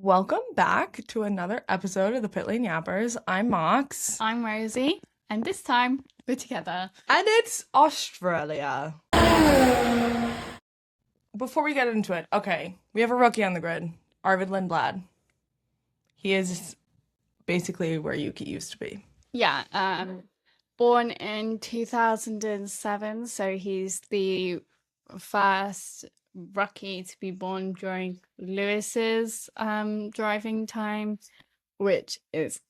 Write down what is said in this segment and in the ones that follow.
Welcome back to another episode of the Pit Lane Yappers. I'm Mox. I'm Rosie, and this time we're together. And it's Australia. Before we get into it, okay, we have a rookie on the grid, Arvid Lindblad. He is basically where Yuki used to be. Yeah, born in 2007, so he's the first rookie to be born during Lewis's driving time, which is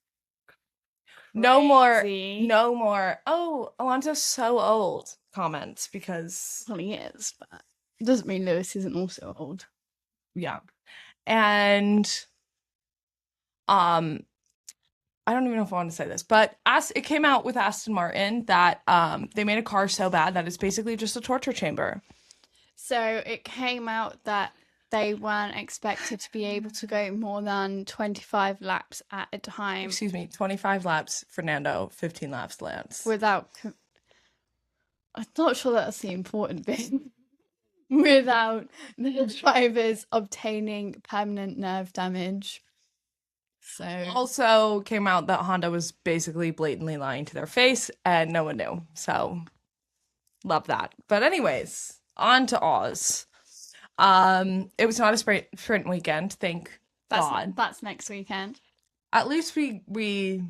No crazy. more. Oh, Alonso's so old comments because Well, he is, but it doesn't mean Lewis isn't also old. yeah. And I don't even know if I want to say this, but it came out with Aston Martin that they made a car so bad that it's basically just a torture chamber. So it came out that they weren't expected to be able to go more than 25 laps at a time. Excuse me, 25 laps, Fernando, 15 laps, Lance. Without, I'm not sure that's the important bit. Without the drivers obtaining permanent nerve damage. So Also came out that Honda was basically blatantly lying to their face and no one knew. So love that. But anyways, on to Oz. It was not a sprint weekend, thank God. that's next weekend. At least we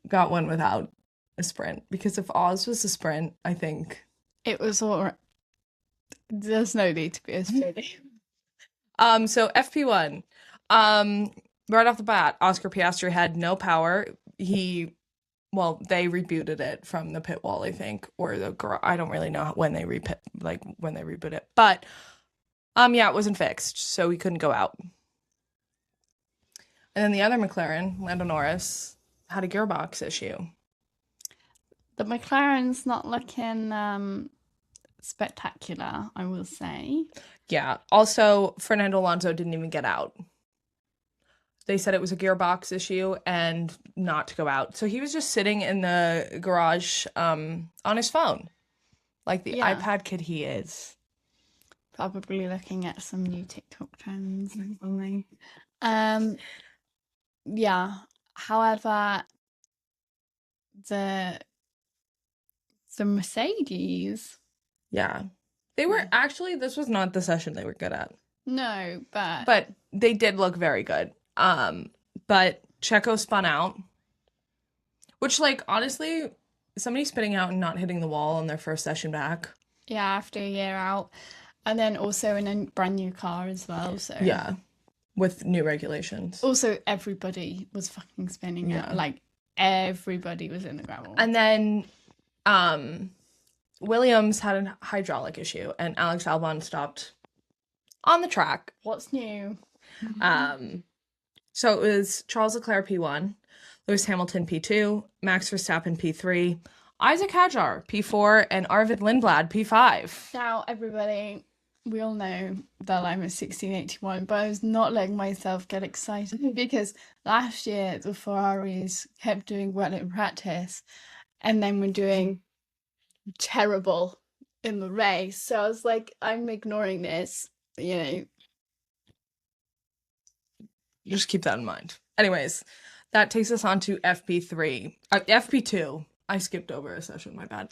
got one without a sprint, because if Oz was a sprint, I think It was all right. There's no need to be a sprint. So FP1, right off the bat, Oscar Piastri had no power. They rebooted it from the pit wall, I think, or I don't really know when they reboot it, but it wasn't fixed, so he couldn't go out. And then the other McLaren, Lando Norris, had a gearbox issue. The McLaren's not looking spectacular, I will say. Yeah. Also, Fernando Alonso didn't even get out. They said it was a gearbox issue and not to go out. So he was just sitting in the garage on his phone, like the iPad kid he is. Probably looking at some new TikTok trends or something. Yeah. However, the Mercedes. Yeah. They were actually, this was not the session they were good at. No, but But they did look very good. But Checo spun out, which, like, honestly, somebody spinning out and not hitting the wall on their first session back. yeah, after a year out. And then also in a brand new car as well. So Yeah. With new regulations. Also, everybody was fucking spinning out. Like, everybody was in the gravel. And then Williams had a hydraulic issue and Alex Albon stopped on the track. What's new? So it was Charles Leclerc P1, Lewis Hamilton P2, Max Verstappen P3, Isaac Hadjar P4, and Arvid Lindblad P5. Now, everybody, we all know that I'm a 1681, but I was not letting myself get excited because last year the Ferraris kept doing well in practice and then were doing terrible in the race. So I was like, I'm ignoring this, Just keep that in mind. Anyways, that takes us on to FP3. FP2. I skipped over a session, my bad.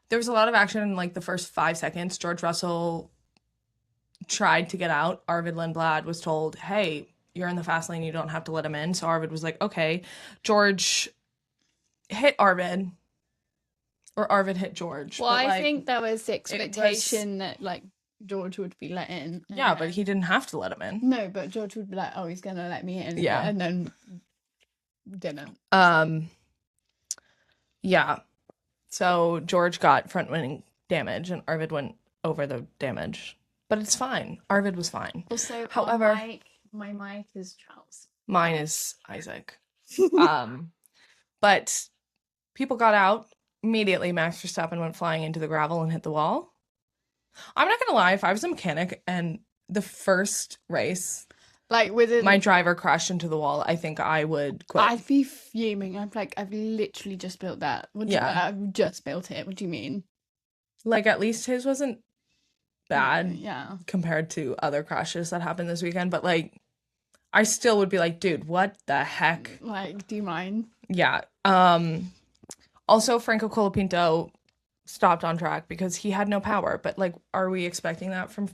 There was a lot of action in like the first 5 seconds. George Russell tried to get out. Arvid Lindblad was told, hey, you're in the fast lane, you don't have to let him in. So Arvid was like, okay. George hit Arvid. Or Arvid hit George. Well, I think there was the expectation that like George would be let in. Yeah, but he didn't have to let him in. No, but George would be like, oh, he's gonna let me in. Yeah. And then didn't. Yeah. So George got front wing damage and Arvid went over the damage. But it's fine. Arvid was fine. Also, however, my mic is Charles. Mine is Isaac. But people got out. Immediately, Max Verstappen went flying into the gravel and hit the wall. I'm not gonna lie, if I was a mechanic and the first race, like within my driver crashed into the wall, I think I would quit. I'd be fuming. I'm like, I've literally just built that. I've just built it. What do you mean? Like, at least his wasn't bad Yeah. compared to other crashes that happened this weekend, but like I still would be like, dude, what the heck? Like, do you mind? Yeah. Also, Franco Colapinto stopped on track because he had no power. But like, are we expecting that from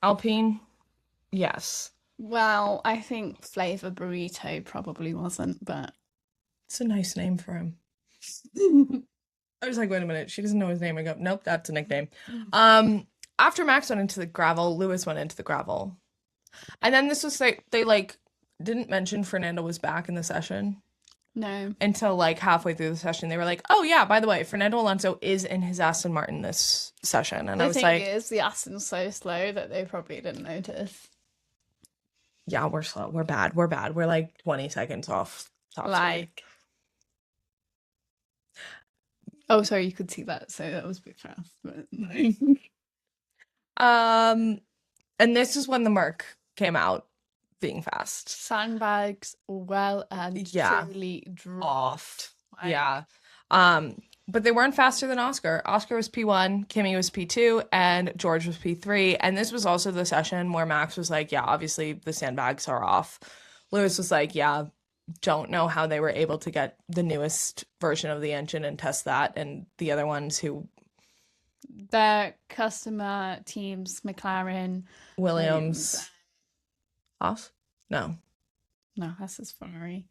Alpine? Yes. Well, I think Flavor Burrito probably wasn't, but It's a nice name for him. I was like, wait a minute, she doesn't know his name. I go, nope, that's a nickname. After Max went into the gravel, Lewis went into the gravel. And then this was like they like didn't mention Fernando was back in the session no. until like halfway through the session. They were like, "Oh yeah, by the way, Fernando Alonso is in his Aston Martin this session." And I The was thing like, is, the Aston's so slow that they probably didn't notice. "Yeah, we're slow. We're bad. We're bad. We're like 20 seconds off top speed." Like, oh, sorry, you could see that, so that was a bit fast, but And this is when the Merc came out being fast. sandbags well and Yeah. truly Oft. Like, Yeah. But they weren't faster than Oscar. Oscar was P1, Kimi was P2, and George was P3. And this was also the session where Max was like, yeah, obviously the sandbags are off. Lewis was like, yeah, don't know how they were able to get the newest version of the engine and test that. And the other ones who their customer teams, McLaren, Williams. Haas? No. No, that's his Ferrari.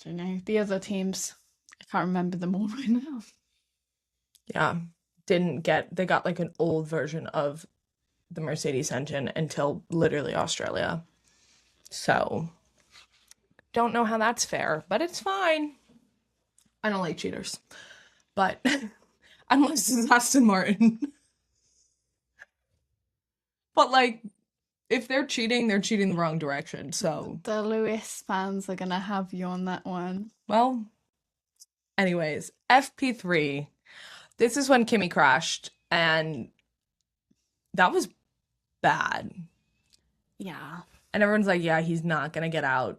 Don't know. The other teams, I can't remember them all right now. Yeah. They got like an old version of the Mercedes engine until literally Australia. So, don't know how that's fair, but it's fine. I don't like cheaters. But unless it's Aston Martin. But like, if they're cheating the wrong direction. So, The Lewis fans are gonna have you on that one. well, anyways, FP3. This is when Kimi crashed, and that was bad. Yeah. And everyone's like, yeah, he's not gonna get out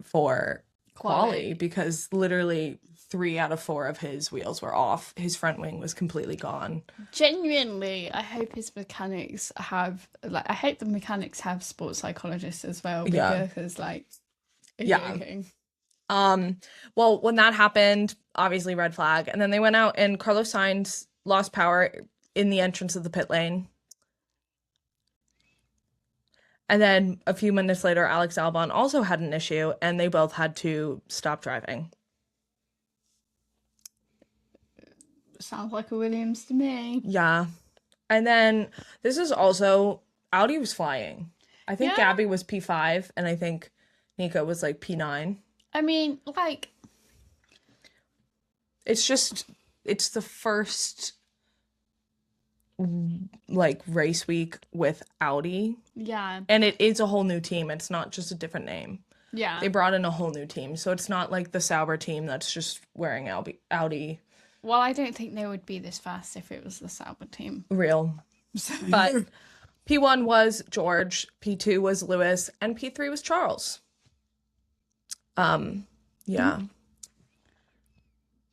for quali because literally 3 out of 4 of his wheels were off. His front wing was completely gone. Genuinely, I hope his mechanics have I hope the mechanics have sports psychologists as well because joking. Well, when that happened, obviously red flag, and then they went out and Carlos Sainz lost power in the entrance of the pit lane. And then a few minutes later, Alex Albon also had an issue, and they both had to stop driving. Sounds like a Williams to me. Yeah. And then this is also, Audi was flying. I think Gabby was P5, and I think Nico was like P9. I mean, like... It's the first like race week with Audi. Yeah. And it is a whole new team. It's not just a different name. Yeah. They brought in a whole new team. So it's not like the Sauber team that's just wearing Audi. Well, I don't think they would be this fast if it was the Sauber team. Real. But P1 was George, P2 was Lewis, and P3 was Charles. Yeah.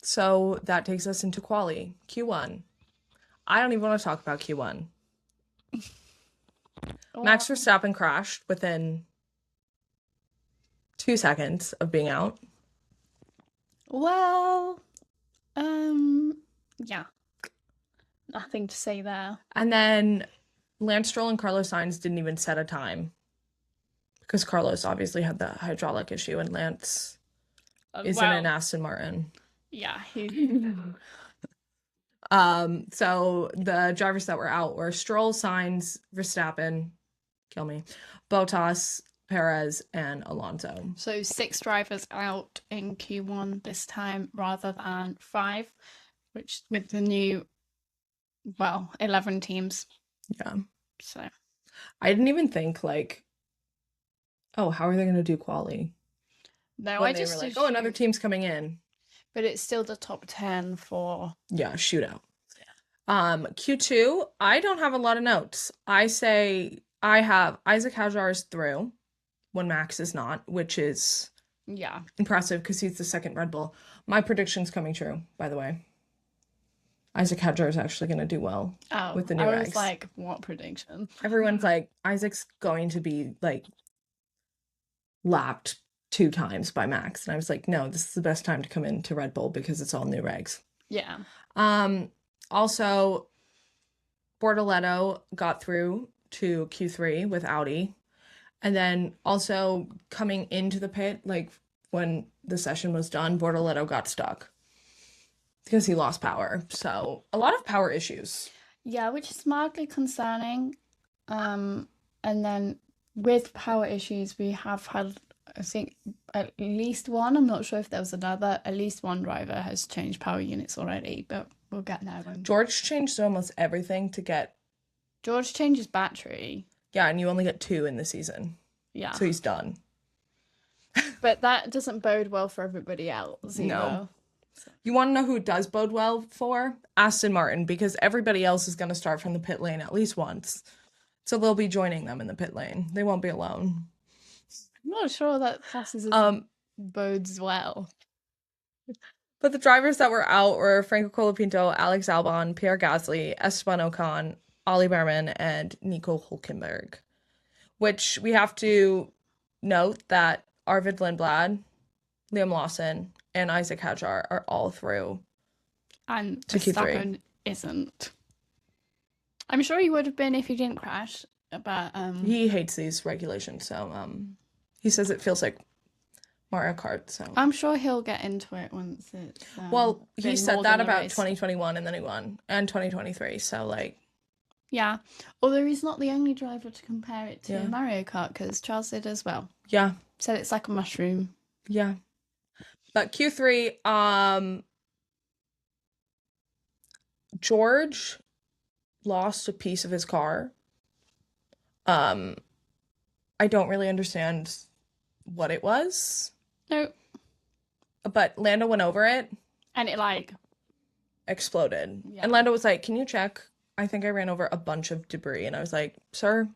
So that takes us into quali, Q1. I don't even want to talk about Q1. Max Verstappen crashed within 2 seconds of being out. Well, yeah. Nothing to say there. And then Lance Stroll and Carlos Sainz didn't even set a time. Because Carlos obviously had the hydraulic issue and Lance is in an Aston Martin. Yeah. So the drivers that were out were Stroll, Sainz, Verstappen, kill me, Bottas, Perez, and Alonso. So 6 drivers out in Q1 this time rather than 5, which with the new, 11 teams. Yeah. So I didn't even think like, oh, how are they going to do quali? No, when I they just were like, oh, another team's coming in. But it's still the top 10 for... Yeah, shootout. Yeah. Q2, I don't have a lot of notes. I say I have Isaac Hajar's through when Max is not, which is impressive because he's the second Red Bull. My prediction's coming true, by the way. Isaac Hadjar is actually going to do well Oh, with the new I was regs. like, what prediction? Everyone's like, Isaac's going to be like lapped 2 times by Max. And I was like, no, this is the best time to come into Red Bull because it's all new regs. Yeah. Also, Bortoletto got through to Q3 with Audi. And then also coming into the pit, like when the session was done, Bortoletto got stuck because he lost power. So a lot of power issues. Yeah, which is mildly concerning. And then with power issues, we have had, I think, at least one, I'm not sure if there was another, at least one driver has changed power units already, but we'll get there when. George changed almost everything to get. George changes battery. Yeah, and you only get 2 in the season. Yeah. So he's done. But that doesn't bode well for everybody else either. No. You want to know who it does bode well for? Aston Martin, because everybody else is going to start from the pit lane at least once. So they'll be joining them in the pit lane. They won't be alone. I'm not sure that passes as bodes well. But the drivers that were out were Franco Colapinto, Alex Albon, Pierre Gasly, Esteban Ocon, Ollie Behrman, and Nico Hülkenberg. Which we have to note that Arvid Lindblad, Liam Lawson, and Isaac Hadjar are all through. And to Q3. Verstappen isn't. I'm sure he would have been if he didn't crash, but he hates these regulations, so he says it feels like Mario Kart. So I'm sure he'll get into it once it's. Well, he been said more that than a about race. 2021, and then he won, and 2023. So like, Yeah, although he's not the only driver to compare it to Yeah. Mario Kart, because Charles did as well. yeah, Said it's like a mushroom. yeah. But Q3, George lost a piece of his car. I don't really understand what it was, No, but Lando went over it, and it like exploded. Yeah. And Lando was like, "Can you check? I think I ran over a bunch of debris." And I was like, "Sir,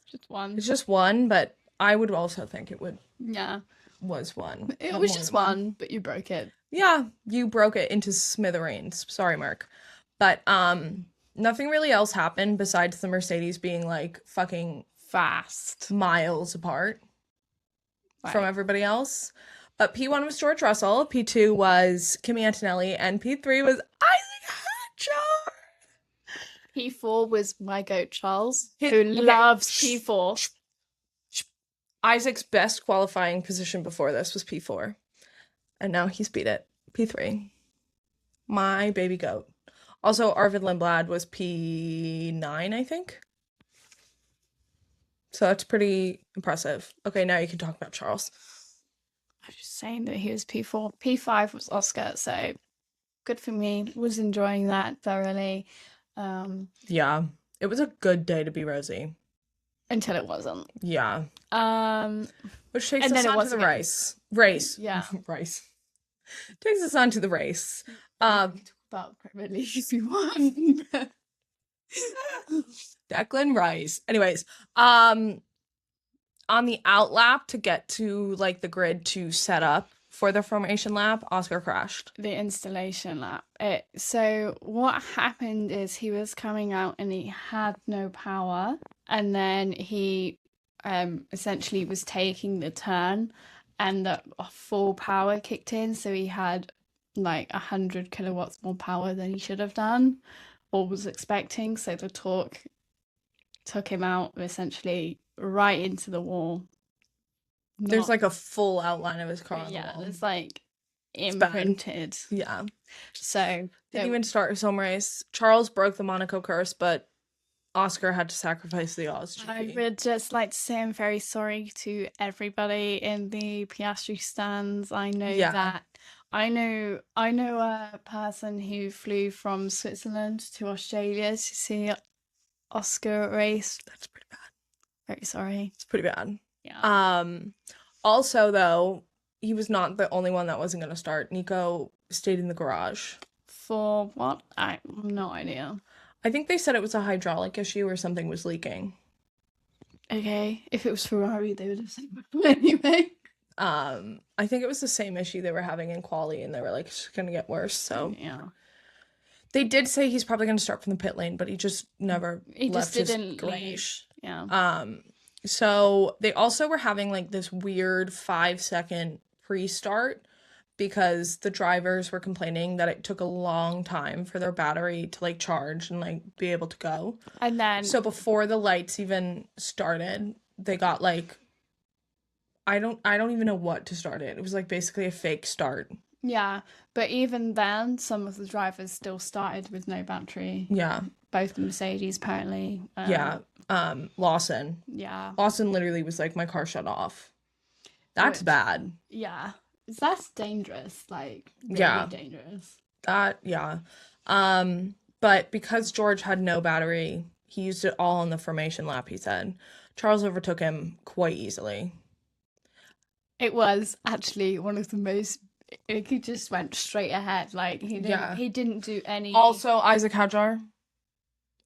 just one. it's just one, but I would also think it Yeah, was one. it Not was more just than one. one, but you broke it. Yeah, you broke it into smithereens. Sorry, Mark. But nothing really else happened besides the Mercedes being like fucking Fast. miles apart from Right. everybody else. But P1 was George Russell, P2 was Kimi Antonelli, and P3 was Isaac Hadjar. P4 was my goat Charles, His- who okay. loves P4. Isaac's best qualifying position before this was P4. And now he's beat it. P3. My baby goat. Also, Arvid Lindblad was P9, I think. So that's pretty impressive. Okay, now you can talk about Charles. I was just saying that he was P4. P5 was Oscar, so good for me. Was enjoying that thoroughly. Yeah, it was a good day to be Rosie. Until it wasn't. Yeah. Which takes And us then it on was to the again. race. Yeah. Race. Takes us on to the race. We can talk about Premier League if you want. Declan Rice. Anyways, on the out lap to get to like the grid to set up for the formation lap, Oscar crashed. The installation lap. So what happened is he was coming out and he had no power, and then he essentially was taking the turn, and the full power kicked in, so he had like 100 kilowatts more power than he should have done or was expecting. So the torque took him out essentially right into the wall. There's Not- like a full outline of his car on the yeah, wall. it's like bad. imprinted. Yeah. So Didn't even start his home race. Charles broke the Monaco curse, but Oscar had to sacrifice the Oz I GP. would just like to say I'm very sorry to everybody in the Piastri stands. I know Yeah. that I know a person who flew from Switzerland to Australia to see Oscar race. That's pretty bad. Very sorry. It's pretty bad. Yeah. Also, though, he was not the only one that wasn't going to start. Nico stayed in the garage. For what? I have no idea. I think they said it was a hydraulic issue or something was leaking. Okay, if it was Ferrari, they would have said anyway. I think it was the same issue they were having in quali, and they were like, it's going to get worse. So Yeah. They did say he's probably going to start from the pit lane, but he just never He left just his didn't garage. leave. Yeah. So they also were having like this weird 5-second pre-start because the drivers were complaining that it took a long time for their battery to like charge and like be able to go. And then So before the lights even started, they got like I don't even know what to start it. It was like basically a fake start. yeah, but even then, some of the drivers still started with no battery. Yeah. Both Mercedes, apparently. Yeah. Lawson. Yeah. Lawson literally was like, my car shut off. That's Which- bad. Yeah. That's dangerous. Like, really Yeah. dangerous. Yeah. But because George had no battery, he used it all on the formation lap, he said. Charles overtook him quite easily. It was actually one of the most. He just went straight ahead. Like he didn't. Yeah. He didn't do any. Also, Isaac Hadjar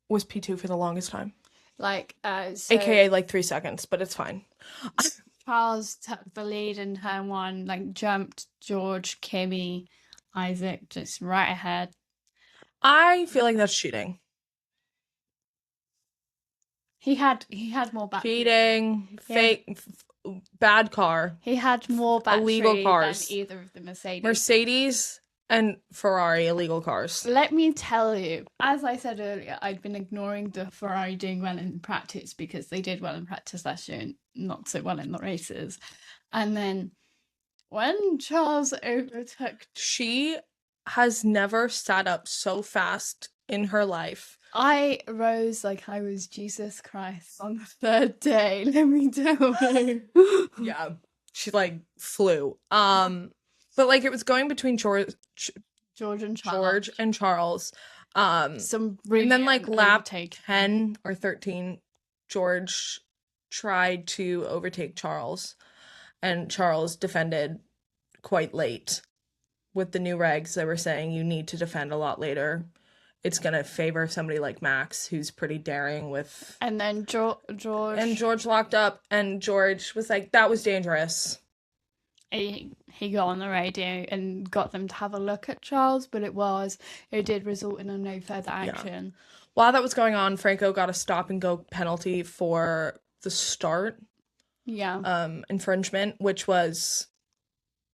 was P2 for the longest time. Like AKA like 3 seconds, but it's fine. Charles took the lead in turn one. Like jumped George, Kimmy, Isaac just right ahead. I feel like that's cheating. He had more battery. Cheating, fake, bad car. He had more battery Illegal cars. than either of the Mercedes. Mercedes and Ferrari, illegal cars. Let me tell you, as I said earlier, I'd been ignoring the Ferrari doing well in practice because they did well in practice last year and not so well in the races. And then when Charles overtook, She has never sat up so fast in her life. I rose like I was Jesus Christ on the third day, let me tell you. Yeah. She like flew. But like it was going between George and Charles. and Charles. Some really And then like lap overtake. 10 or 13, George tried to overtake Charles, and Charles defended quite late. With the new regs, they were saying you need to defend a lot later. It's going to favor somebody like Max, who's pretty daring with... And then George... And George locked up, and George was like, that was dangerous. He got on the radio and got them to have a look at Charles, but it did result in a no further action. Yeah. While that was going on, Franco got a stop-and-go penalty for the start. Yeah. Infringement, which was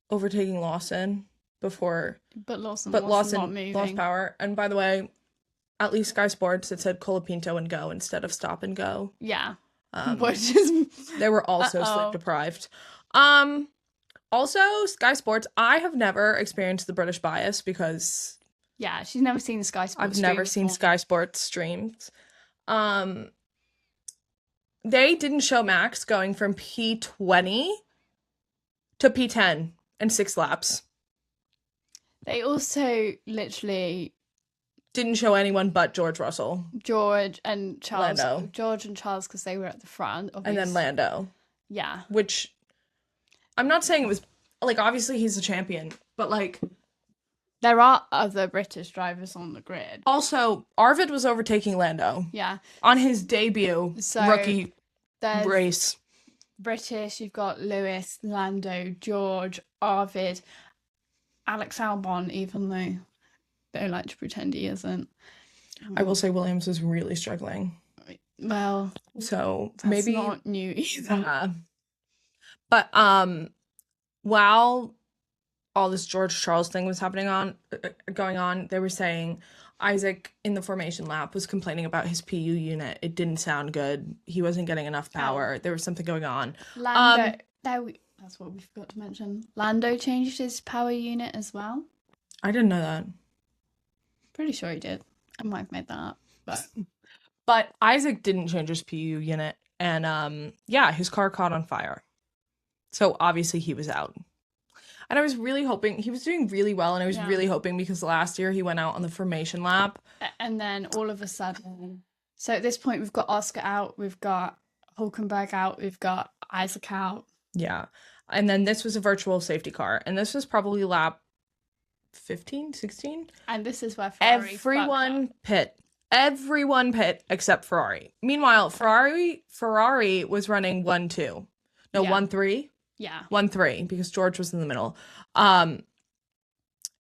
overtaking Lawson before... But Lawson not moving. Lost power. And by the way, at least Sky Sports, it said Colapinto and go instead of stop and go. Yeah. Which is... They were also sleep deprived. Also, Sky Sports, I have never experienced the British bias because... Yeah, she's never seen Sky Sports I've never seen Sky Sports streams. They didn't show Max going from P20 to P10 in 6 laps. They also literally... Didn't show anyone but George Russell. George and Charles. Lando. George and Charles because they were at the front. And then Lando. Yeah. Which, I'm not saying it was, like, obviously he's a champion, but, like... There are other British drivers on the grid. Also, Arvid was overtaking Lando. Yeah. On his debut rookie race. British, you've got Lewis, Lando, George, Arvid, Alex Albon, even though they like to pretend he isn't. I will say Williams was really struggling. Well, so that's maybe not new either. But while all this George Charles thing was going on, they were saying Isaac in the formation lap was complaining about his PU unit. It didn't sound good. He wasn't getting enough power. There was something going on. Lando, that's what we forgot to mention. Lando changed his power unit as well. I didn't know that. Pretty sure he did. I might have made that up. But Isaac didn't change his PU unit. And his car caught on fire. So obviously he was out. And I was really hoping, he was doing really well, and I was really hoping because last year he went out on the formation lap. And then all of a sudden, so at this point we've got Oscar out, we've got Hulkenberg out, we've got Isaac out. Yeah. And then this was a virtual safety car, and this was probably lap 15, 16? And this is where Everyone pit except Ferrari. Meanwhile, Ferrari was running 1-2. No, 1-3. Yeah. 1-3 because George was in the middle.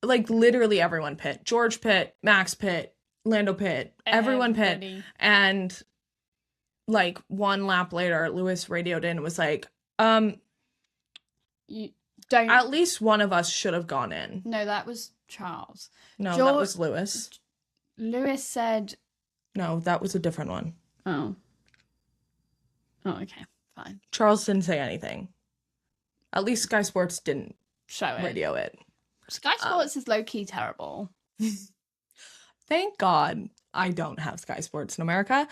like literally everyone pit. George pit, Max pit, Lando pit, everyone pit. Everybody. And like one lap later, Lewis radioed in and was like, You don't. at least one of us should have gone in. No, that was Charles. No, that George- was Lewis. Lewis said, No, that was a different one. oh. Oh, okay. Fine. Charles didn't say anything. At least Sky Sports didn't Show it. radio it. Sky Sports is low-key terrible. Thank God I don't have Sky Sports in America.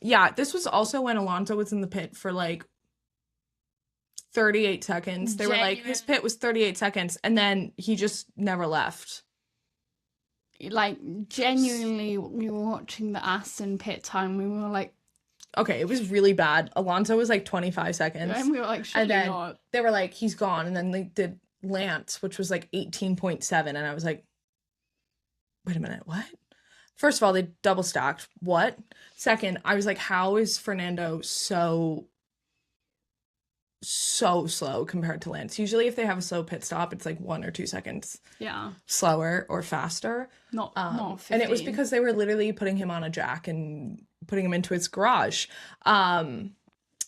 Yeah, this was also when Alonso was in the pit for like 38 seconds. They were like, his pit was 38 seconds, and then he just never left. Like, genuinely, we were watching the Aston pit time. We were like, Okay, it was really bad. Alonso was like 25 seconds. and we were like, surely And then not. they were like, he's gone. And then they did Lance, which was like 18.7. And I was like, wait a minute, what? First of all, they double stacked. What? Second, I was like, how is Fernando so slow compared to Lance? Usually if they have a slow pit stop, it's like 1 or 2 seconds Yeah. slower or faster. Not 15. And it was because they were literally putting him on a jack and putting him into his garage.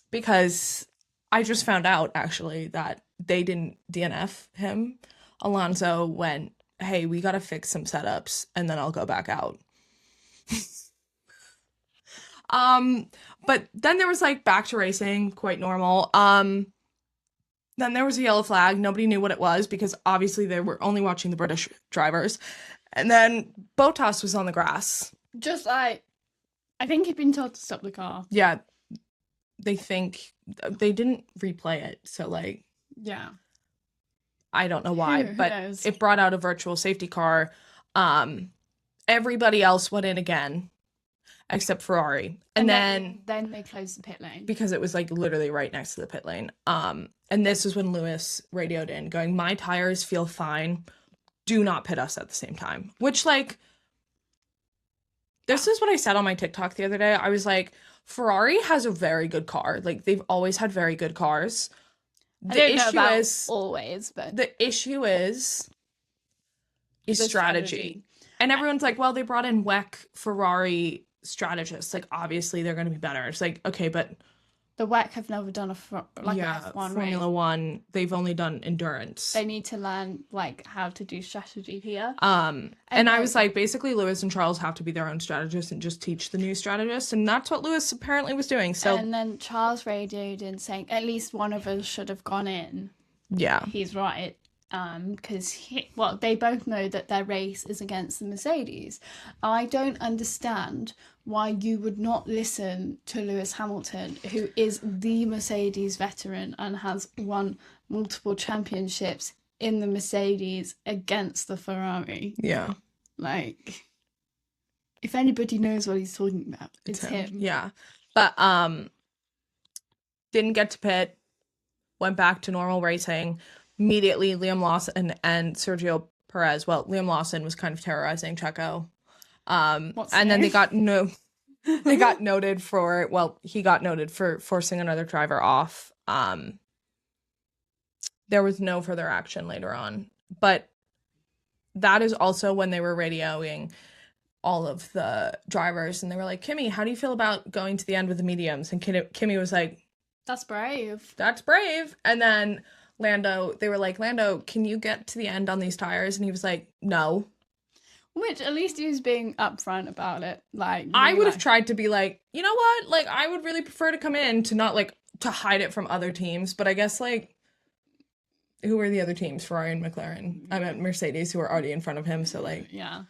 Because I just found out actually that they didn't DNF him. Alonso went, hey, we got to fix some setups and then I'll go back out. But then there was like back to racing, quite normal. Then there was a yellow flag. Nobody knew what it was because obviously they were only watching the British drivers. And then Bottas was on the grass. Just like, I think he'd been told to stop the car. Yeah, they didn't replay it. So like, Yeah. I don't know why, Who but knows? it brought out a virtual safety car. Everybody else went in again, except Ferrari. And then they closed the pit lane. because it was like literally right next to the pit lane. And this is when Lewis radioed in going, my tires feel fine. Do not pit us at the same time. Which like, this is what I said on my TikTok the other day. I was like, Ferrari has a very good car. Like they've always had very good cars. I don't know issue about is always, but the issue is the strategy. And everyone's like, well, they brought in WEC Ferrari strategists. Like obviously they're going to be better. It's like, okay, but the WEC have never done a yeah, F1 Formula race. One, they've only done endurance. They need to learn like how to do strategy here. And I then- was like, basically Lewis and Charles have to be their own strategists and just teach the new strategists, and that's what Lewis apparently was doing. So And then Charles radioed in saying at least one of us should have gone in. yeah. He's right. Because they both know that their race is against the Mercedes. I don't understand why you would not listen to Lewis Hamilton, who is the Mercedes veteran and has won multiple championships in the Mercedes against the Ferrari. Yeah. Like, if anybody knows what he's talking about, it's him. Yeah. But didn't get to pit, went back to normal racing. Immediately Liam Lawson and Sergio Perez. Well, Liam Lawson was kind of terrorizing Checo. What's And then new? they got noted for, well, he got noted for forcing another driver off. There was no further action later on. But that is also when they were radioing all of the drivers, and they were like, Kimmy, how do you feel about going to the end with the mediums? And Kimmy was like, That's brave. that's brave. And then they were like, Lando, can you get to the end on these tires? And he was like, no. Which, at least he was being upfront about it. Like, I being would have like, tried to be like, you know what? Like, I would really prefer to come in to not like to hide it from other teams. But I guess like, who were the other teams? Ferrari and McLaren. I meant Mercedes, who were already in front of him. So like, yeah.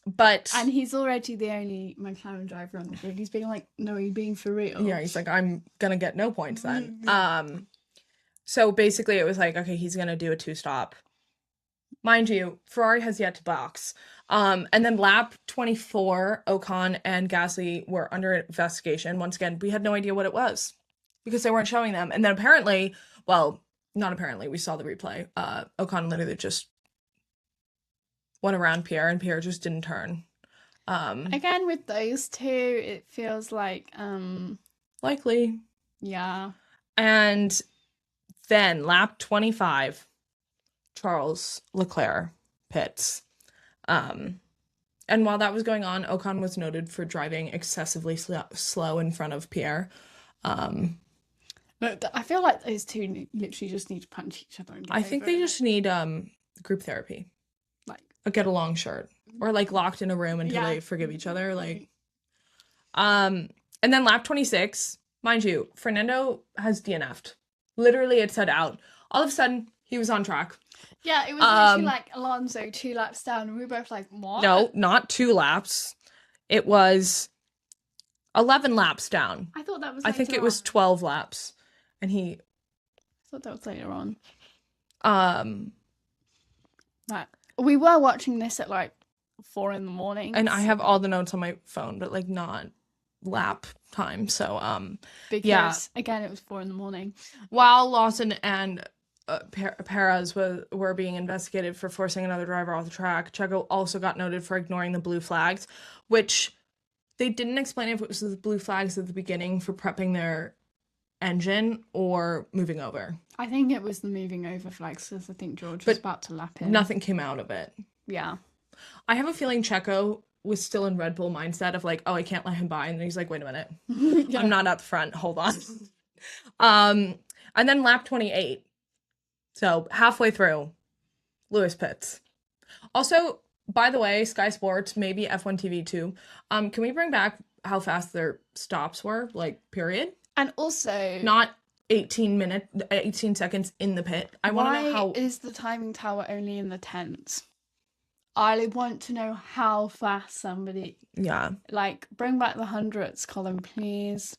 But And he's already the only McLaren driver on the grid. He's being like, no, are you being for real? yeah, he's like, I'm gonna get no points then. So basically it was like, okay, he's gonna do a 2-stop. Mind you, Ferrari has yet to box. And then lap 24, Ocon and Gasly were under investigation. Once again, we had no idea what it was because they weren't showing them. And then apparently, well, not apparently, we saw the replay. Ocon literally just went around Pierre and Pierre just didn't turn. Again, with those two, it feels like, Likely. yeah. And then lap 25, Charles Leclerc pits. And while that was going on, Ocon was noted for driving excessively slow in front of Pierre. Look, I feel like those two literally just need to punch each other and get I think over they it. just need group therapy, Like, a get along shirt, or like locked in a room until Yeah. they forgive each other. Like, and then lap 26, mind you, Fernando has DNF'd. Literally, it said out. All of a sudden, he was on track. yeah, it was literally like Alonso 2 laps down, and we were both like, what? No, not 2 laps. It was 11 laps down. I thought that was I think later it was on. 12 laps. And he, I thought that was later on. Like, we were watching this at like 4 a.m. and I have all the notes on my phone, but like not lap time. So, because again, it was 4 a.m. while Lawson and Perez were being investigated for forcing another driver off the track, Checo also got noted for ignoring the blue flags, which they didn't explain if it was the blue flags at the beginning for prepping their engine or moving over. I think it was the moving over flags because I think George was about to lap in. Nothing came out of it. Yeah. I have a feeling Checo was still in Red Bull mindset of like, oh, I can't let him by. And then he's like, wait a minute. Yeah. I'm not at the front. Hold on. And then lap 28. So halfway through, Lewis pits. Also, by the way, Sky Sports, maybe F1 TV too. Can we bring back how fast their stops were? Like, period? And also, Not 18 seconds in the pit. I want to know how. Why is the timing tower only in the tens? I want to know how fast somebody. Yeah. Like, bring back the hundreds, Colin, please.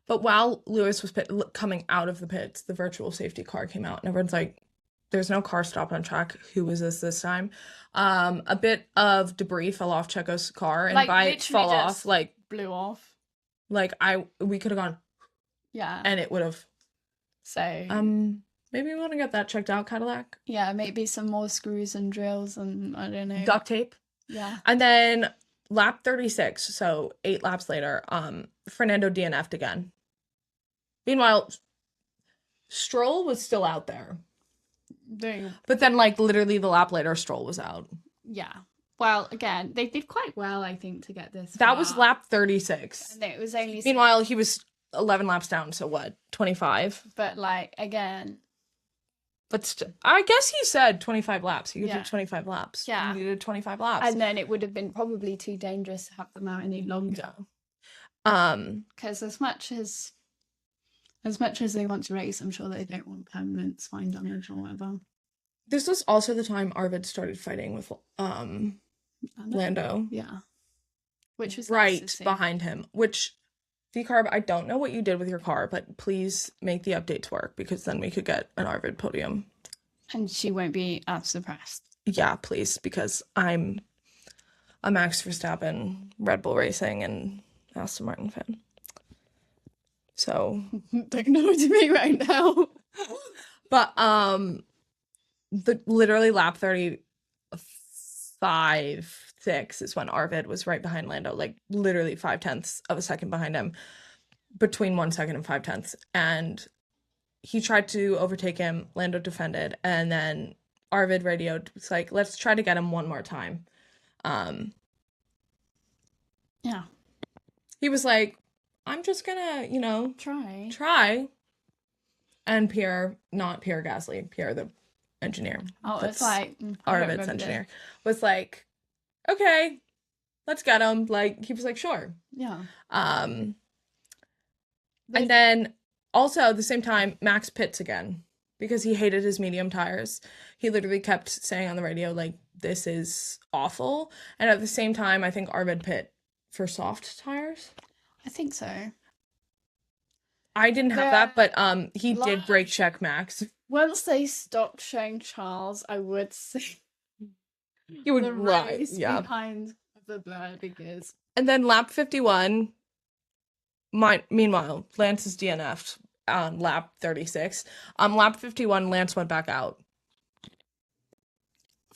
But while Lewis was coming out of the pits, the virtual safety car came out, and everyone's like, there's no car stopped on track. Who was this time? A bit of debris fell off Checo's car, and Like, by literally fall off, just like blew off. we could have gone, Yeah. and it would have. So, maybe we want to get that checked out, Cadillac. yeah, maybe some more screws and drills and I don't know. Duct tape. Yeah. And then lap 36, so 8 laps later, Fernando DNF'd again. Meanwhile, Stroll was still out there. But then, like, literally the lap later, Stroll was out. Yeah. Well, again, they did quite well, I think, to get this That far. was lap 36. And it was only... Meanwhile, he was 11 laps down, so what, 25? But, like, again... But I guess he said 25 laps. He could Yeah. do 25 laps. Yeah. He did 25 laps. And then it would have been probably too dangerous to have them out any longer. Because as much as they want to race, I'm sure they don't want permanent spine damage or whatever. This was also the time Arvid started fighting with Lando. Yeah. Which was right nice to see. behind him. Which, V-Carb, I don't know what you did with your car, but please make the updates work, because then we could get an Arvid podium. And she won't be as suppressed. Yeah, please, because I'm a Max Verstappen, Red Bull Racing, and Aston Martin fan. So Don't know what to me right now. But the literally lap 35, 6 is when Arvid was right behind Lando, like literally 0.5 of a second behind him, between 1 second and 0.5. And he tried to overtake him. Lando defended, and then Arvid radioed. It's like, let's try to get him one more time. Yeah. He was like, I'm just gonna, try. And Pierre, not Pierre Gasly, Pierre the engineer. Oh, it's like Arvid's engineer was like, okay, let's get him. Like, he was like, sure. Yeah. And then also at the same time, Max pits again because he hated his medium tires. He literally kept saying on the radio, like, this is awful. And at the same time, I think Arvid pit for soft tires. I think so. I didn't have that, but he did brake check Max. Once they stopped showing Charles, I would say You would the right, race yeah. behind the blur, because And then lap 51, meanwhile, Lance is DNF'd on lap 36. Lap 51, Lance went back out.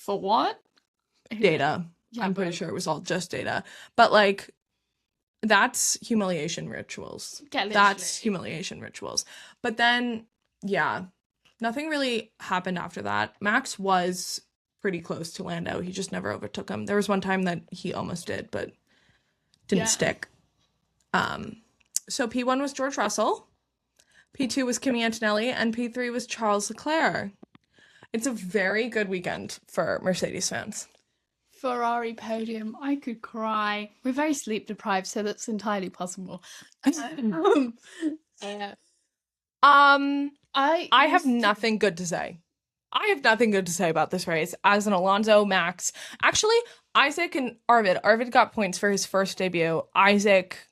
for what? Data. Yeah, I'm pretty sure it was all just data. But, like, that's humiliation rituals. Yeah, That's literally. humiliation rituals. But then, yeah, nothing really happened after that. Max was pretty close to Lando. He just never overtook him. There was one time that he almost did, but didn't stick. So P1 was George Russell, P2 was Kimi Antonelli, and P3 was Charles Leclerc. It's a very good weekend for Mercedes fans. Ferrari podium, I could cry. We're very sleep deprived, so that's entirely possible. I have nothing good to say. I have nothing good to say about this race as an Alonso, Max. Actually, Isaac and Arvid. Arvid got points for his first debut. Isaac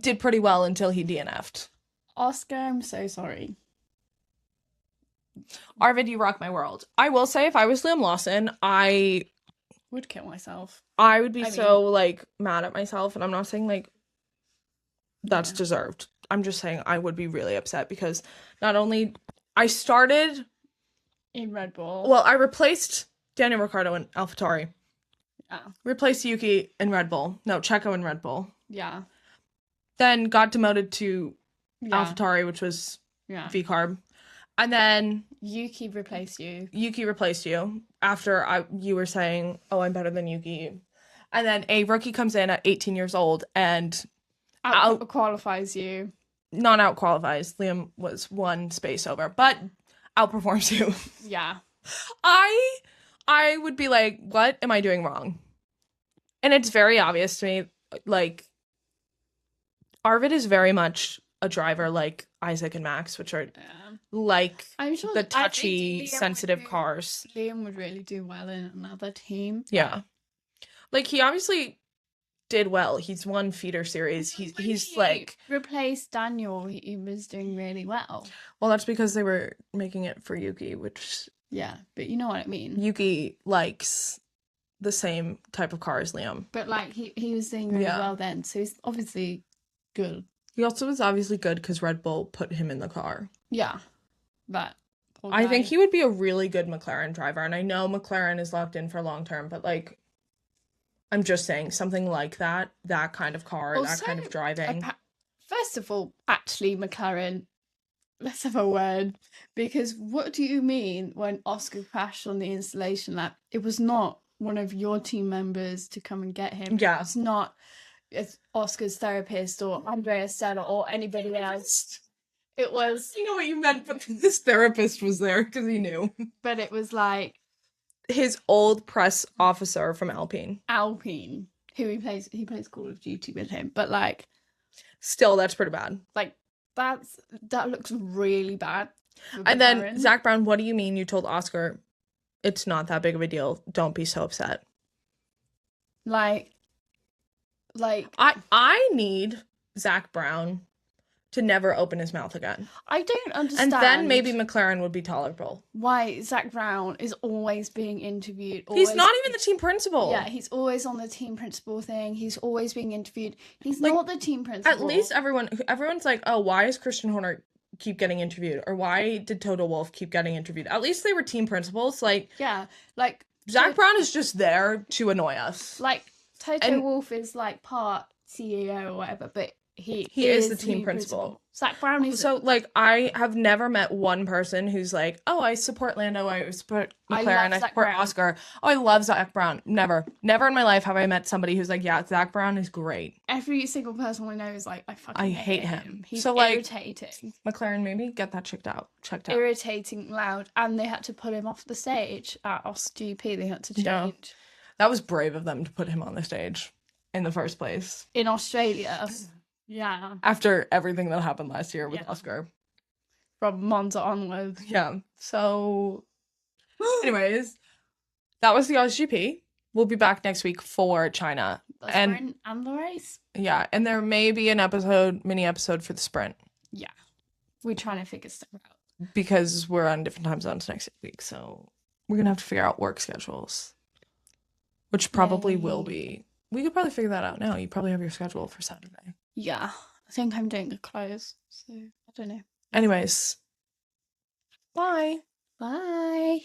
did pretty well until he DNF'd. Oscar, I'm so sorry. Arvid, you rock my world. I will say, if I was Liam Lawson, I would kill myself. I would be like mad at myself, and I'm not saying like that's deserved. I'm just saying I would be really upset because not only I started in Red Bull. Well, I replaced Daniel Ricciardo in AlphaTauri. Yeah. Replaced Yuki in Red Bull. No, Checo in Red Bull. Yeah. Then got demoted to AlphaTauri, which was VCarb. And then Yuki replaced you. Yuki replaced you after you were saying, "Oh, I'm better than Yuki." And then a rookie comes in at 18 years old and out qualifies you. Not out qualifies. Liam was one space over, but outperforms you. Yeah. I would be like, what am I doing wrong? And it's very obvious to me, like, Arvid is very much a driver like Isaac and Max, which are like I'm sure the touchy, sensitive cars. Liam would really do well in another team. Yeah. Like, he obviously did well. He's won feeder series. He's like replaced Daniel. He was doing really well. Well, that's because they were making it for Yuki, which but you know what I mean. Yuki likes the same type of car as Liam. But like he was doing really well then, so he's obviously good. He also was obviously good because Red Bull put him in the car. Yeah, but I think he would be a really good McLaren driver, and I know McLaren is locked in for long term, but like, I'm just saying something like that kind of car, also, that kind of driving. First of all, actually, McLaren, let's have a word, because what do you mean when Oscar crashed on the installation lap? It was not one of your team members to come and get him. Yeah. It's not Oscar's therapist or Andrea Stella or anybody else. It was... You know what you meant, but this therapist was there because he knew. But it was like... his old press officer from Alpine, who he plays Call of Duty with him, but like, still, that's pretty bad. Like, that looks really bad. And then Zach Brown, what do you mean you told Oscar it's not that big of a deal? Don't be so upset. Like I need Zach Brown to never open his mouth again. I don't understand. And then maybe McLaren would be tolerable. Why Zach Brown is always being interviewed. He's not even the team principal. Yeah, he's always on the team principal thing. He's always being interviewed. He's not the team principal. At least everyone's like, oh, why is Christian Horner keep getting interviewed? Or why did Toto Wolff keep getting interviewed? At least they were team principals. Like, yeah, like Zach Brown is just there to annoy us. Like, Toto Wolff is like part CEO or whatever, but he is the team principal. Zach Brown is so like, I have never met one person who's like, oh, I support Lando, I support McLaren, I support Oscar. Oh, I love Zach Brown. Never in my life have I met somebody who's like, yeah, Zach Brown is great. Every single person we know is like, I hate him. He's so irritating. Like, McLaren, maybe get that checked out. Irritating, loud, and they had to pull him off the stage at GP. They had to change. Yeah. That was brave of them to put him on the stage in the first place. In Australia. Yeah. After everything that happened last year with Oscar. From Monza onwards. Yeah. So, anyways, that was the GP. We'll be back next week for China. The sprint and the race. Yeah. And there may be an mini episode for the sprint. Yeah. We're trying to figure stuff out. Because we're on different time zones next week. So, we're going to have to figure out work schedules. Which probably will be. We could probably figure that out now. You probably have your schedule for Saturday. Yeah. I think I'm doing the close. So, I don't know. Anyways. Bye. Bye.